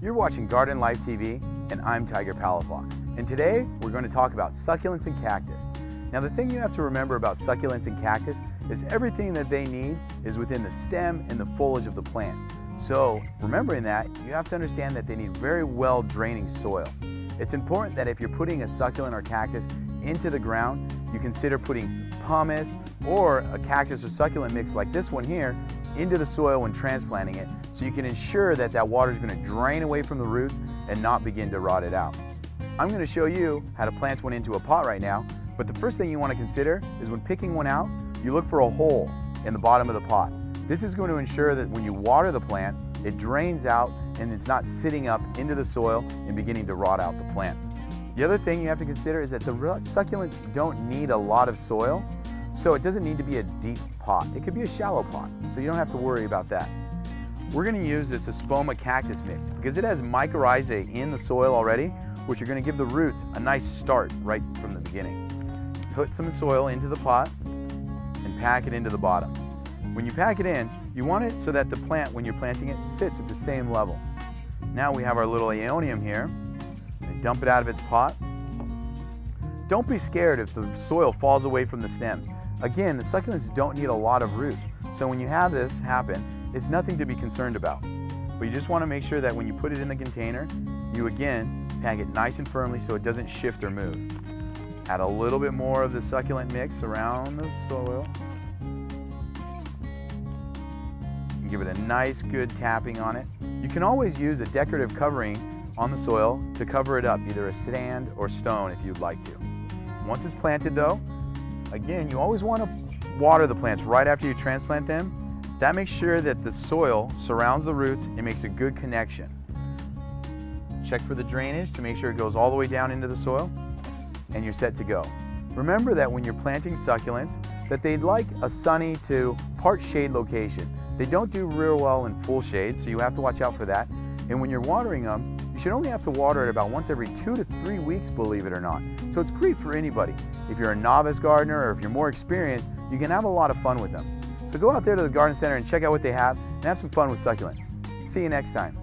You're watching Garden Life TV, and I'm Tiger Palafox. And today, we're going to talk about succulents and cactus. Now, the thing you have to remember about succulents and cactus is everything that they need is within the stem and the foliage of the plant. So, remembering that, you have to understand that they need very well draining soil. It's important that if you're putting a succulent or cactus into the ground, you consider putting pumice or a cactus or succulent mix like this one here into the soil when transplanting it, so you can ensure that that water is going to drain away from the roots and not begin to rot it out. I'm going to show you how to plant one into a pot right now, but the first thing you want to consider is when picking one out, you look for a hole in the bottom of the pot. This is going to ensure that when you water the plant, it drains out and it's not sitting up into the soil and beginning to rot out the plant. The other thing you have to consider is that the succulents don't need a lot of soil, so it doesn't need to be a deep pot. It could be a shallow pot, so you don't have to worry about that. We're going to use this Espoma cactus mix because it has mycorrhizae in the soil already, which are going to give the roots a nice start right from the beginning. Put some soil into the pot and pack it into the bottom. When you pack it in, you want it so that the plant, when you're planting it, sits at the same level. Now we have our little aeonium here. Dump it out of its pot. Don't be scared if the soil falls away from the stems. Again, the succulents don't need a lot of roots, so when you have this happen, it's nothing to be concerned about. But you just want to make sure that when you put it in the container, you again pack it nice and firmly so it doesn't shift or move. Add a little bit more of the succulent mix around the soil. And give it a nice good tapping on it. You can always use a decorative covering on the soil to cover it up, either a sand or stone if you'd like to. Once it's planted though, again, you always want to water the plants right after you transplant them. That makes sure that the soil surrounds the roots and makes a good connection. Check for the drainage to make sure it goes all the way down into the soil, and you're set to go. Remember that when you're planting succulents, that they'd like a sunny to part shade location. They don't do real well in full shade, so you have to watch out for that. And when you're watering them, you should only have to water it about once every 2 to 3 weeks, believe it or not. So it's great for anybody. If you're a novice gardener or if you're more experienced, you can have a lot of fun with them. So go out there to the garden center and check out what they have and have some fun with succulents. See you next time.